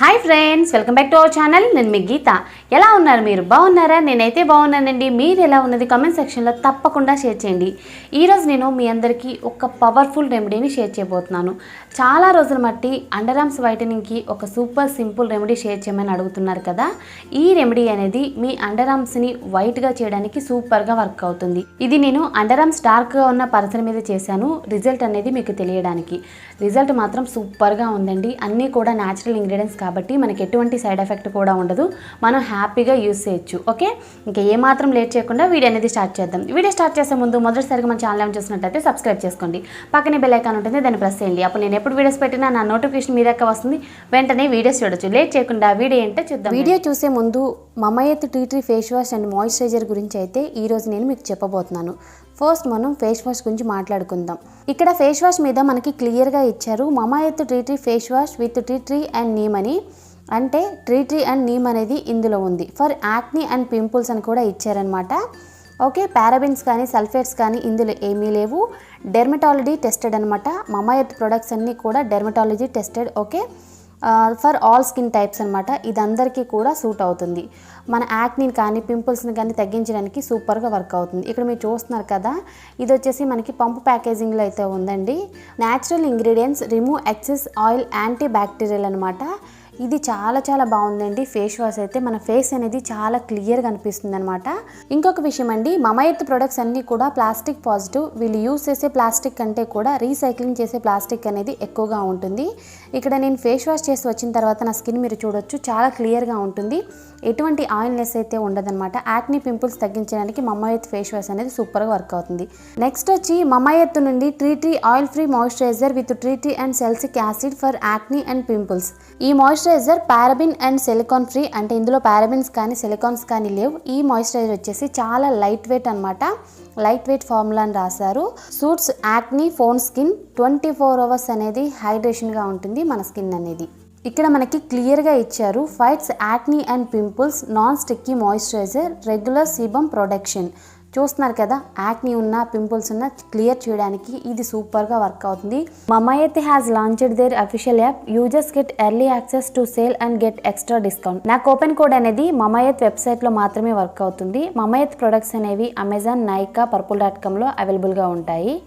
Hi friends, welcome back to our channel. నేను మీ గీత. ఎలా ఉన్నారు మీరు? బాగున్నారా? నేనైతే బాగున్నానండి. మీరు ఎలా ఉన్నది కామెంట్ సెక్షన్లో తప్పకుండా షేర్ చేయండి. ఈరోజు నేను మీ అందరికీ ఒక పవర్ఫుల్ రెమెడీని షేర్ చేయబోతున్నాను. చాలా రోజుల మట్టి అండర్ ఆర్మ్స్ వైటనింగ్కి ఒక సూపర్ సింపుల్ రెమెడీ షేర్ చేయమని అడుగుతున్నారు కదా. ఈ రెమెడీ అనేది మీ అండర్ ఆర్మ్స్ని వైట్గా చేయడానికి సూపర్గా వర్క్ అవుతుంది. ఇది నేను అండర్ ఆర్మ్స్ డార్క్గా ఉన్న పర్సన్ మీద చేశాను. రిజల్ట్ అనేది మీకు తెలియడానికి. రిజల్ట్ మాత్రం సూపర్గా ఉందండి. అన్నీ కూడా న్యాచురల్ ఇంగ్రీడియంట్స్ కాబట్టి మనకి ఎటువంటి సైడ్ ఎఫెక్ట్ కూడా ఉండదు. మనం హ్యాపీగా యూజ్ చేయొచ్చు. ఓకే, ఇంకా ఏమాత్రం లేట్ చేయకుండా వీడియో అనేది స్టార్ట్ చేద్దాం. వీడియో స్టార్ట్ చేసే ముందు మొదటిసారిగా మన ఛానల్ చూసినట్లయితే సబ్స్క్రైబ్ చేసుకోండి. పక్కనే బెల్ ఐకాన్ ఉంటుంది, దాన్ని ప్రెస్ చేయండి. అప్పుడు నేను ఎప్పుడు వీడియోస్ పెట్టినా నా నోటిఫికేషన్ మీ దాకా వస్తుంది. వెంటనే వీడియోస్ చూడొచ్చు. లేట్ చేయకుండా వీడియో ఏంటో చూద్దాం. వీడియో చూసే ముందు Mamaearth tea tree face wash and moisturiser గురించి అయితే ఈరోజు నేను మీకు చెప్పబోతున్నాను. ఫస్ట్ మనం ఫేస్ వాష్ గురించి మాట్లాడుకుందాం. ఇక్కడ ఫేస్ వాష్ మీద మనకి క్లియర్గా ఇచ్చారు Mamaearth tea tree face wash with tea tree and neem అని. అంటే టీ ట్రీ అండ్ నీమ్ అనేది ఇందులో ఉంది. ఫర్ యాక్నీ అండ్ పింపుల్స్ అని కూడా ఇచ్చారనమాట. ఓకే, పారాబిన్స్ కానీ సల్ఫేట్స్ కానీ ఇందులో ఏమీ లేవు. డెర్మటాలజీ టెస్టెడ్ అనమాట. మమయత్ ప్రొడక్ట్స్ అన్నీ కూడా dermatology tested. Okay, for all skin types అనమాట. ఇది అందరికీ కూడా సూట్ అవుతుంది. మన యాక్నీని కానీ పింపుల్స్ని కానీ తగ్గించడానికి సూపర్గా వర్క్ అవుతుంది. ఇక్కడ మీరు చూస్తున్నారు కదా, ఇది వచ్చేసి మనకి పంపు ప్యాకేజింగ్లో అయితే ఉందండి. Natural ingredients, remove excess oil, anti bacterial అనమాట. ఇది చాలా చాలా బాగుందండి. ఫేస్ వాష్ అయితే మన ఫేస్ అనేది చాలా క్లియర్గా అనిపిస్తుంది అనమాట. ఇంకొక విషయం అండి, మమయత్ ప్రొడక్ట్స్ అన్నీ కూడా ప్లాస్టిక్ పాజిటివ్. వీళ్ళు యూజ్ చేసే ప్లాస్టిక్ కంటే కూడా రీసైక్లింగ్ చేసే ప్లాస్టిక్ అనేది ఎక్కువగా ఉంటుంది. ఇక్కడ నేను ఫేస్ వాష్ చేసి వచ్చిన తర్వాత నా స్కిన్ మీరు చూడొచ్చు, చాలా క్లియర్గా ఉంటుంది. ఎటువంటి ఆయిల్నెస్ అయితే ఉండదన్నమాట. యాక్నీ పింపుల్స్ తగ్గించడానికి మమయత్ ఫేస్ వాష్ అనేది సూపర్గా వర్క్ అవుతుంది. నెక్స్ట్ వచ్చి మమయత్ నుండి tree oil free moisturiser with tree and salicylic acid for acne and pimples. ఈ moisturiser paraben and silicone free, అంటే ఇందులో పారాబిన్స్ కానీ సిలికాన్స్ కానీ లేవు. ఈ మాయిశ్చరైజర్ వచ్చేసి చాలా లైట్ వెయిట్ అనమాట. లైట్ వెయిట్ ఫార్ములా అని రాశారు. Suits acne phone skin. 24 hours అనేది హైడ్రేషన్గా ఉంటుంది మన స్కిన్ అనేది. ఇక్కడ మనకి క్లియర్గా ఇచ్చారు, fights acne and pimples, non sticky moisturiser, regular sebum production. చూస్తున్నారు కదా, యాక్నీ ఉన్న పింపుల్స్ ఉన్న క్లియర్ చేయడానికి ఇది సూపర్గా వర్క్ అవుతుంది. Mamaearth has launched their official app. Users get early access to sale and get extra discount. నా కూపన్ కోడ్ అనేది మమయత్ వెబ్సైట్లో మాత్రమే వర్క్ అవుతుంది. మమయత్ ప్రొడక్ట్స్ అనేవి అమెజాన్, నైకా, purple.comలో అవైలబుల్గా ఉంటాయి.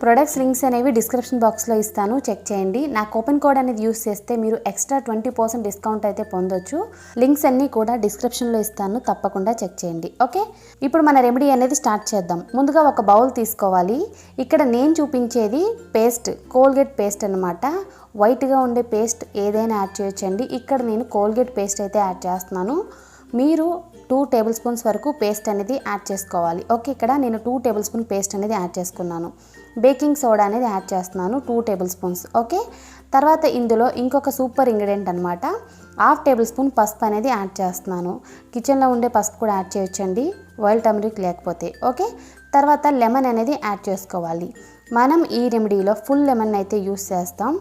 ప్రొడక్ట్స్ లింక్స్ అనేవి డిస్క్రిప్షన్ బాక్స్లో ఇస్తాను, చెక్ చేయండి. నా కూపన్ కోడ్ అనేది యూస్ చేస్తే మీరు ఎక్స్ట్రా 20% డిస్కౌంట్ అయితే పొందొచ్చు. లింక్స్ అన్నీ కూడా డిస్క్రిప్షన్లో ఇస్తాను, తప్పకుండా చెక్ చేయండి. ఓకే, ఇప్పుడు మన రెమెడీ అనేది స్టార్ట్ చేద్దాం. ముందుగా ఒక బౌల్ తీసుకోవాలి. ఇక్కడ నేను చూపించేది పేస్ట్, కోల్గేట్ పేస్ట్ అనమాట. వైట్గా ఉండే పేస్ట్ ఏదైనా యాడ్ చేయొచ్చండి. ఇక్కడ నేను కోల్గేట్ పేస్ట్ అయితే యాడ్ చేస్తున్నాను. మీరు 2 tablespoons వరకు పేస్ట్ అనేది యాడ్ చేసుకోవాలి. ఓకే, ఇక్కడ నేను 2 tablespoon పేస్ట్ అనేది యాడ్ చేసుకున్నాను. బేకింగ్ సోడా అనేది యాడ్ చేస్తున్నాను 2 tablespoons. ఓకే, తర్వాత ఇందులో ఇంకొక సూపర్ ఇంగ్రీడియంట్ అనమాట, 1/2 tablespoon పసుపు అనేది యాడ్ చేస్తున్నాను. కిచెన్లో ఉండే పసుపు కూడా యాడ్ చేయొచ్చండి, వైల్డ్ టర్మరిక్ లేకపోతే. ఓకే, తర్వాత లెమన్ అనేది యాడ్ చేసుకోవాలి. మనం ఈ రెమెడీలో ఫుల్ లెమన్ అయితే యూస్ చేస్తాం,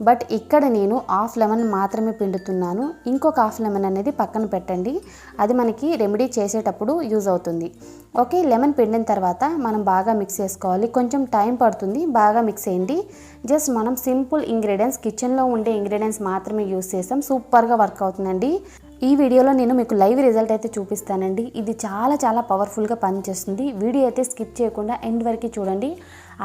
బట్ ఇక్కడ నేను 1/2 లెమన్ మాత్రమే పిండుతున్నాను. ఇంకొక 1/2 లెమన్ అనేది పక్కన పెట్టండి, అది మనకి రెమెడీ చేసేటప్పుడు యూజ్ అవుతుంది. ఓకే, లెమన్ పిండిన తర్వాత మనం బాగా మిక్స్ చేసుకోవాలి. కొంచెం టైం పడుతుంది, బాగా మిక్స్ చేయండి. జస్ట్ మనం సింపుల్ ఇంగ్రీడియంట్స్, కిచెన్లో ఉండే ఇంగ్రీడియంట్స్ మాత్రమే యూస్ చేస్తాం. సూపర్గా వర్క్ అవుతుందండి. ఈ వీడియోలో నేను మీకు లైవ్ రిజల్ట్ అయితే చూపిస్తానండి. ఇది చాలా చాలా పవర్ఫుల్గా పనిచేస్తుంది. వీడియో అయితే స్కిప్ చేయకుండా ఎండ్ వరకు చూడండి,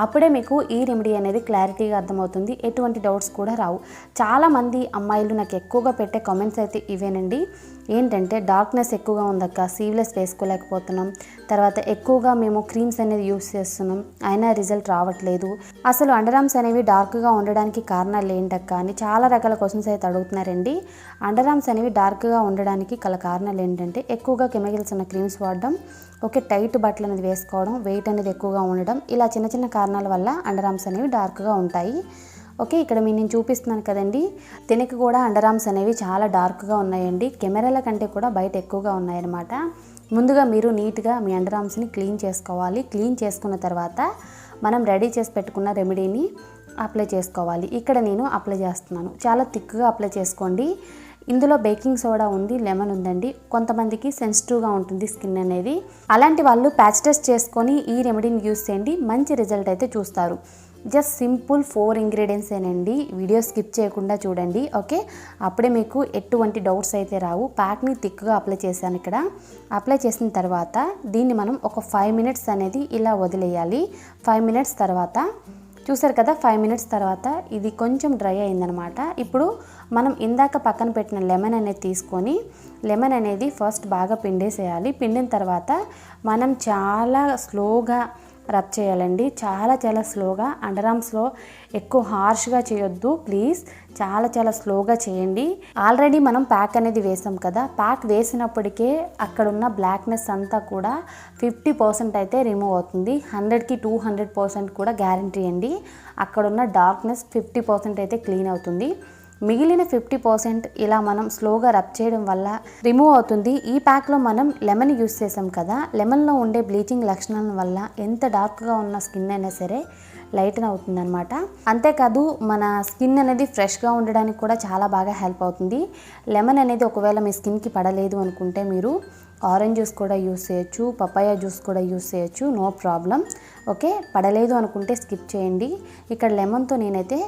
అప్పుడే మీకు ఈ రెమెడీ అనేది క్లారిటీగా అర్థమవుతుంది. ఎటువంటి డౌట్స్ కూడా రావు. చాలామంది అమ్మాయిలు నాకు ఎక్కువగా పెట్టే కామెంట్స్ అయితే ఇవేనండి. ఏంటంటే డార్క్నెస్ ఎక్కువగా ఉందక్క, సీవ్లెస్ వేసుకోలేకపోతున్నాం, తర్వాత ఎక్కువగా మేము క్రీమ్స్ అనేది యూస్ చేస్తున్నాం, అయినా రిజల్ట్ రావట్లేదు, అసలు అండర్ ఆర్మ్స్ అనేవి డార్క్గా ఉండడానికి కారణాలు ఏంటక్క అని చాలా రకాల క్వశ్చన్స్ అయితే అడుగుతున్నారండి. అండర్ ఆర్మ్స్ అనేవి డార్క్గా ఉండడానికి గల కారణాలు ఏంటంటే ఎక్కువగా కెమికల్స్ ఉన్న క్రీమ్స్ వాడడం, ఓకే, టైట్ బట్టలు అనేది వేసుకోవడం, వెయిట్ అనేది ఎక్కువగా ఉండడం, ఇలా చిన్న చిన్న కారణాల వల్ల అండర్ ఆర్మ్స్ అనేవి డార్క్గా ఉంటాయి. ఓకే, ఇక్కడ నేను చూపిస్తున్నాను కదండి, తినక కూడా అండర్ ఆర్మ్స్ అనేవి చాలా డార్క్గా ఉన్నాయండి. కెమెరాల కంటే కూడా బయట ఎక్కువగా ఉన్నాయన్నమాట. ముందుగా మీరు నీట్గా మీ అండర్ ఆర్మ్స్ని క్లీన్ చేసుకోవాలి. క్లీన్ చేసుకున్న తర్వాత మనం రెడీ చేసి పెట్టుకున్న రెమెడీని అప్లై చేసుకోవాలి. ఇక్కడ నేను అప్లై చేస్తున్నాను. చాలా థిక్గా అప్లై చేసుకోండి. ఇందులో బేకింగ్ సోడా ఉంది, లెమన్ ఉందండి. కొంతమందికి సెన్సిటివ్గా ఉంటుంది స్కిన్ అనేది, అలాంటి వాళ్ళు ప్యాచ్ టెస్ట్ చేసుకొని ఈ రెమెడీని యూస్ చేయండి, మంచి రిజల్ట్ అయితే చూస్తారు. జస్ట్ సింపుల్ 4 ఇంగ్రీడియంట్స్ ఏనండి. వీడియో స్కిప్ చేయకుండా చూడండి, ఓకే? అప్పుడే మీకు ఎటువంటి డౌట్స్ అయితే రావు. ప్యాక్ని థిక్గా అప్లై చేశాను. ఇక్కడ అప్లై చేసిన తర్వాత దీన్ని మనం ఒక 5 మినిట్స్ అనేది ఇలా వదిలేయాలి. 5 మినిట్స్ తర్వాత చూసారు కదా, 5 మినిట్స్ తర్వాత ఇది కొంచెం డ్రై అయిందనమాట. ఇప్పుడు మనం ఇందాక పక్కన పెట్టిన లెమన్ అనేది తీసుకొని లెమన్ అనేది ఫస్ట్ బాగా పిండేసేయాలి. పిండిన తర్వాత మనం చాలా స్లోగా రబ్ చేయాలండి, చాలా స్లోగా. అండర్ ఆర్మ్స్లో ఎక్కువ హార్ష్గా చేయొద్దు ప్లీజ్, చాలా స్లోగా చేయండి. ఆల్రెడీ మనం ప్యాక్ అనేది వేసాం కదా, ప్యాక్ వేసినప్పటికే అక్కడున్న బ్లాక్నెస్ అంతా కూడా 50% అయితే రిమూవ్ అవుతుంది. 100కి 200% కూడా గ్యారంటీ అండి. అక్కడున్న డార్క్నెస్ 50% అయితే క్లీన్ అవుతుంది. మిగిలిన 50% ఇలా మనం స్లోగా రబ్ చేయడం వల్ల రిమూవ్ అవుతుంది. ఈ ప్యాక్లో మనం లెమన్ యూస్ చేసాం కదా, లెమన్లో ఉండే బ్లీచింగ్ లక్షణాల వల్ల ఎంత డార్క్గా ఉన్న స్కిన్ అయినా సరే లైటన్ అవుతుంది అనమాట. అంతేకాదు మన స్కిన్ అనేది ఫ్రెష్గా ఉండడానికి కూడా చాలా బాగా హెల్ప్ అవుతుంది. లెమన్ అనేది ఒకవేళ మీ స్కిన్కి పడలేదు అనుకుంటే మీరు ఆరెంజ్ జ్యూస్ కూడా యూస్ చేయొచ్చు, పపాయ జ్యూస్ కూడా యూస్ చేయొచ్చు, నో ప్రాబ్లం, ఓకే? పడలేదు అనుకుంటే స్కిప్ చేయండి. ఇక్కడ లెమన్తో నేనైతే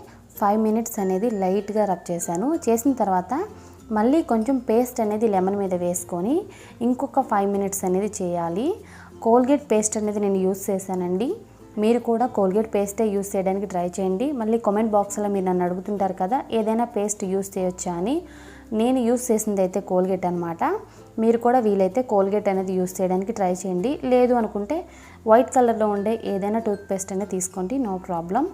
5 మినిట్స్ అనేది లైట్గా రబ్ చేశాను. చేసిన తర్వాత మళ్ళీ కొంచెం పేస్ట్ అనేది లెమన్ మీద వేసుకొని ఇంకొక 5 మినిట్స్ అనేది చేయాలి. కోల్గేట్ పేస్ట్ అనేది నేను యూస్ చేశానండి. మీరు కూడా కోల్గేట్ పేస్టే యూస్ చేయడానికి ట్రై చేయండి. మళ్ళీ కామెంట్ బాక్స్లో మీరు నన్ను అడుగుతుంటారు కదా ఏదైనా పేస్ట్ యూస్ చేయొచ్చా అని. నేను యూస్ చేసింది అయితే కోల్గేట్ అనమాట. మీరు కూడా వీలైతే కోల్గేట్ అనేది యూస్ చేయడానికి ట్రై చేయండి. లేదు అనుకుంటే వైట్ కలర్లో ఉండే ఏదైనా టూత్ పేస్ట్ అనేది తీసుకోండి, నో ప్రాబ్లం,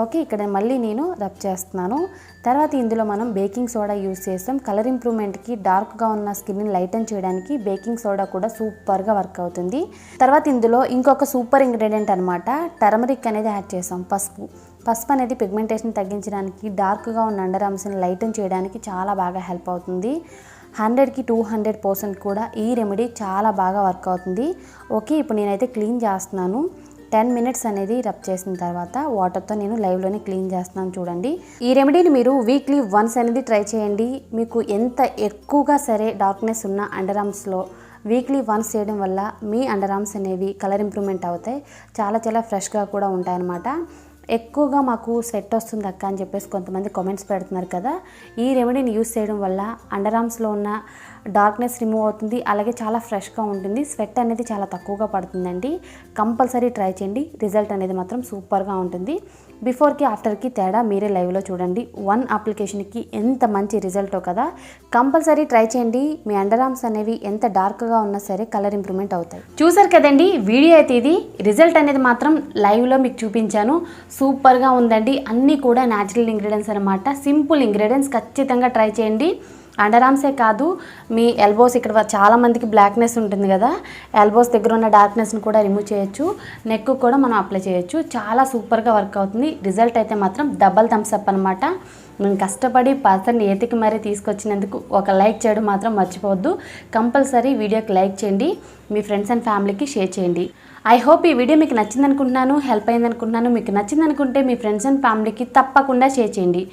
ఓకే? ఇక్కడ మళ్ళీ నేను రబ్ చేస్తున్నాను. తర్వాత ఇందులో మనం బేకింగ్ సోడా యూస్ చేస్తాం. కలర్ ఇంప్రూవ్మెంట్కి, డార్క్గా ఉన్న స్కిన్ని లైటన్ చేయడానికి బేకింగ్ సోడా కూడా సూపర్గా వర్క్ అవుతుంది. తర్వాత ఇందులో ఇంకొక సూపర్ ఇంగ్రీడియంట్ అనమాట, టర్మరిక్ అనేది యాడ్ చేసాం. పసుపు అనేది పిగ్మెంటేషన్ తగ్గించడానికి, డార్క్గా ఉన్న అండర్ ఆర్మ్స్ని లైటన్ చేయడానికి చాలా బాగా హెల్ప్ అవుతుంది. 100కి 200% కూడా ఈ రెమెడీ చాలా బాగా వర్క్ అవుతుంది, ఓకే? ఇప్పుడు నేనైతే క్లీన్ చేస్తున్నాను. 10 మినిట్స్ అనేది రబ్ చేసిన తర్వాత వాటర్తో నేను లైవ్లోనే క్లీన్ చేస్తున్నాను. చూడండి, ఈ రెమెడీని మీరు వీక్లీ వన్స్ అనేది ట్రై చేయండి. మీకు ఎంత ఎక్కువగా సరే డార్క్నెస్ ఉన్న అండర్ ఆర్మ్స్లో వీక్లీ వన్స్ చేయడం వల్ల మీ అండర్ ఆర్మ్స్ అనేవి కలర్ ఇంప్రూవ్మెంట్ అవుతాయి, చాలా ఫ్రెష్గా కూడా ఉంటాయన్నమాట. ఎక్కువగా మాకు స్వెట్ వస్తుంది అక్క అని చెప్పేసి కొంతమంది కామెంట్స్ పెడుతున్నారు కదా, ఈ రెమెడీని యూస్ చేయడం వల్ల అండర్ ఆర్మ్స్లో ఉన్న డార్క్నెస్ రిమూవ్ అవుతుంది, అలాగే చాలా ఫ్రెష్గా ఉంటుంది, స్వెట్ అనేది చాలా తక్కువగా పడుతుందండి. కంపల్సరీ ట్రై చేయండి, రిజల్ట్ అనేది మాత్రం సూపర్గా ఉంటుంది. బిఫోర్కి ఆఫ్టర్కి తేడా మీరే లైవ్లో చూడండి. 1 అప్లికేషన్కి ఎంత మంచి రిజల్టో కదా, కంపల్సరీ ట్రై చేయండి. మీ అండర్ ఆర్మ్స్ అనేవి ఎంత డార్క్గా ఉన్నా సరే కలర్ ఇంప్రూవ్మెంట్ అవుతాయి. చూసారు కదండి వీడియో అయితే, ఇది రిజల్ట్ అనేది మాత్రం లైవ్లో మీకు చూపించాను. సూపర్గా ఉందండి. అన్నీ కూడా న్యాచురల్ ఇంగ్రీడియంట్స్ అనమాట, సింపుల్ ఇంగ్రీడియంట్స్. ఖచ్చితంగా ట్రై చేయండి. అండర్ ఆర్మ్సే కాదు, మీ ఎల్బోస్, ఇక్కడ చాలామందికి బ్లాక్నెస్ ఉంటుంది కదా, ఎల్బోస్ దగ్గర ఉన్న డార్క్నెస్ని కూడా రిమూవ్ చేయొచ్చు, నెక్ కూడా మనం అప్లై చేయొచ్చు. చాలా సూపర్గా వర్క్ అవుతుంది. రిజల్ట్ అయితే మాత్రం డబల్ థమ్స్ అప్ అనమాట. నేను కష్టపడి పర్సన్ ఎతికి మరీ తీసుకొచ్చినందుకు ఒక లైక్ చేయడం మాత్రం మర్చిపోవద్దు. కంపల్సరీ వీడియోకి లైక్ చేయండి, మీ ఫ్రెండ్స్ అండ్ ఫ్యామిలీకి షేర్ చేయండి. ఐ హోప్ ఈ వీడియో మీకు నచ్చింది అనుకుంటున్నాను, హెల్ప్ అయింది అనుకుంటున్నాను. మీకు నచ్చింది అనుకుంటే మీ ఫ్రెండ్స్ అండ్ ఫ్యామిలీకి తప్పకుండా షేర్ చేయండి.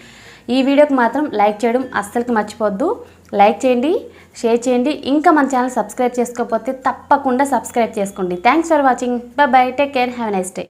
ఈ వీడియోకి మాత్రం లైక్ చేయడం అస్సలకి మర్చిపోవద్దు. లైక్ చేయండి, షేర్ చేయండి. ఇంకా మన ఛానల్ సబ్స్క్రైబ్ చేసుకోకపోతే తప్పకుండా సబ్స్క్రైబ్ చేసుకోండి. Thanks for watching. By by, take care, have a nice day.